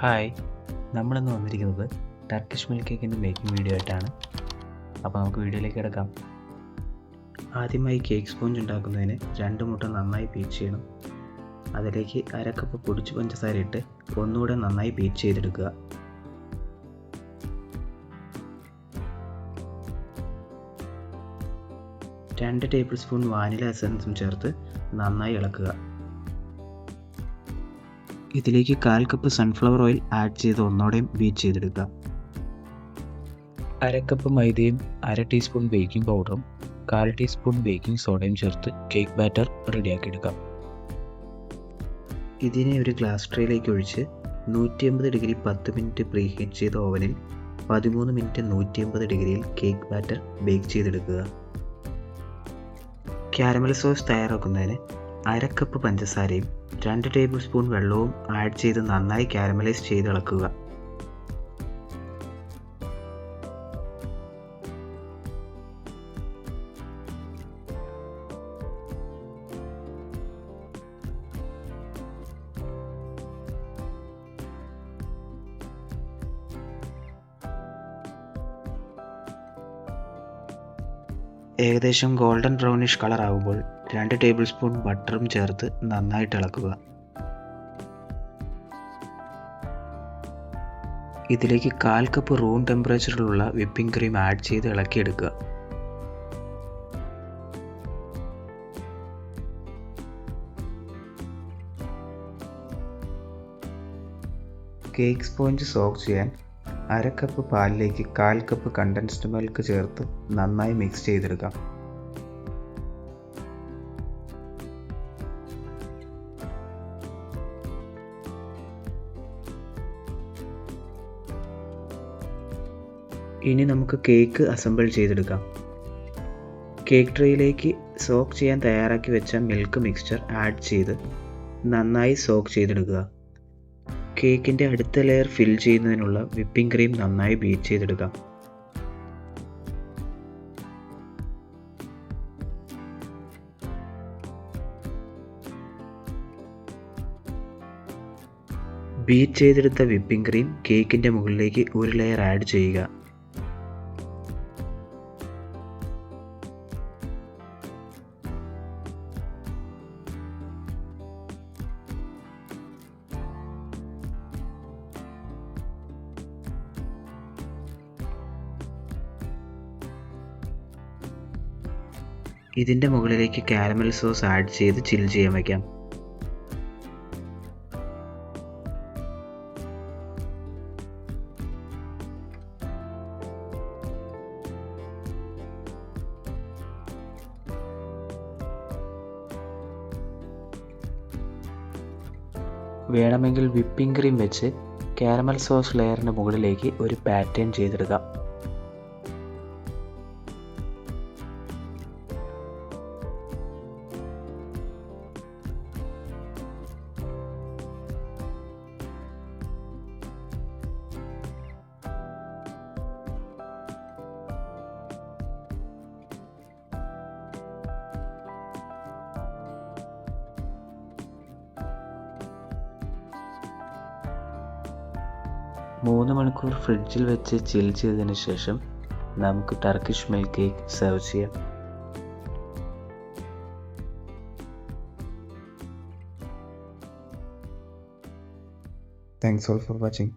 Hi, നമ്മളിന്ന് വന്നിരിക്കുന്നത് Turkish milk കേക്കിൻ്റെ മേക്കിംഗ് വീഡിയോ ആയിട്ടാണ്. അപ്പോൾ നമുക്ക് വീഡിയോയിലേക്ക് കിടക്കാം. ആദ്യമായി കേക്ക് സ്പോഞ്ച് ഉണ്ടാക്കുന്നതിന് 2 മുട്ട നന്നായി ബീറ്റ് ചെയ്യണം. അതിലേക്ക് 1/2 കപ്പ് പൊടിച്ച പഞ്ചസാര ഇട്ട് ഒന്നുകൂടെ നന്നായി ബീറ്റ് ചെയ്തെടുക്കുക. രണ്ട് ടേബിൾ സ്പൂൺ വാനില എസൻസും ചേർത്ത് നന്നായി ഇളക്കുക. ഇതിലേക്ക് 1/4 കപ്പ് സൺഫ്ലവർ ഓയിൽ ആഡ് ചെയ്ത് ഒന്നോടെയും ബീറ്റ് ചെയ്തെടുക്കുക. 1/2 കപ്പ് മൈദയും 1/2 ടീസ്പൂൺ ബേക്കിംഗ് പൗഡറും 1/4 ടീസ്പൂൺ ബേക്കിംഗ് സോഡയും ചേർത്ത് കേക്ക് ബാറ്റർ റെഡിയാക്കിയെടുക്കാം. ഇതിനെ ഒരു ഗ്ലാസ് ട്രേയിലേക്ക് ഒഴിച്ച് 180 ഡിഗ്രി 10 മിനിറ്റ് പ്രീ ഹീറ്റ് ചെയ്ത ഓവനിൽ 13 മിനിറ്റ് 180 ഡിഗ്രിയിൽ കേക്ക് ബാറ്റർ ബേക്ക് ചെയ്തെടുക്കുക. കാരമൽ സോസ് തയ്യാറാക്കുന്നതിന് 1/2 കപ്പ് പഞ്ചസാരയും 2 ടേബിൾ സ്പൂൺ വെള്ളവും ആഡ് ചെയ്ത് നന്നായി കാരമലൈസ് ചെയ്ത് ഇളക്കുക. ഏകദേശം ഗോൾഡൻ ബ്രൗണിഷ് കളർ ആകുമ്പോൾ 2 ടേബിൾ സ്പൂൺ ബട്ടറും ചേർത്ത് നന്നായിട്ട് ഇളക്കുക. ഇതിലേക്ക് 1/4 കപ്പ് റൂം ടെമ്പറേച്ചറിലുള്ള വിപ്പിംഗ് ക്രീം ആഡ് ചെയ്ത് ഇളക്കിയെടുക്കുക. കേക്ക് സ്പോഞ്ച് സോക്ക് ചെയ്യാൻ 1/2 കപ്പ് പാലിലേക്ക് 1/4 കപ്പ് കണ്ടൻസ്ഡ് മിൽക്ക് ചേർത്ത് നന്നായി മിക്സ് ചെയ്തെടുക്കാം. ഇനി നമുക്ക് കേക്ക് അസംബിൾ ചെയ്തെടുക്കാം. കേക്ക് ട്രേയിലേക്ക് സോക്ക് ചെയ്യാൻ തയ്യാറാക്കി വെച്ച മിൽക്ക് മിക്സ്ചർ ആഡ് ചെയ്ത് നന്നായി സോക്ക് ചെയ്തെടുക്കുക. കേക്കിൻ്റെ അടുത്ത ലെയർ ഫിൽ ചെയ്യുന്നതിനുള്ള വിപ്പിംഗ് ക്രീം നന്നായി ബീറ്റ് ചെയ്തെടുക്കാം. ബീറ്റ് ചെയ്തെടുത്ത വിപ്പിംഗ് ക്രീം കേക്കിൻ്റെ മുകളിലേക്ക് ഒരു ലെയർ ആഡ് ചെയ്യുക. ഇതിൻ്റെ മുകളിലേക്ക് കാരമൽ സോസ് ആഡ് ചെയ്ത് ചിൽ ചെയ്യാൻ വയ്ക്കാം. വേണമെങ്കിൽ വിപ്പിംഗ് ക്രീം വെച്ച് കാരമൽ സോസ് ലെയറിൻ്റെ മുകളിലേക്ക് ഒരു പാറ്റേൺ ചെയ്തെടുക്കാം. മൂന്ന് മണിക്കൂർ ഫ്രിഡ്ജിൽ വെച്ച് ചിൽ ചെയ്തതിന് ശേഷം നമുക്ക് ടർക്കിഷ് മിൽക്ക് കേക്ക് സെർവ് ചെയ്യാം. Thanks all for watching.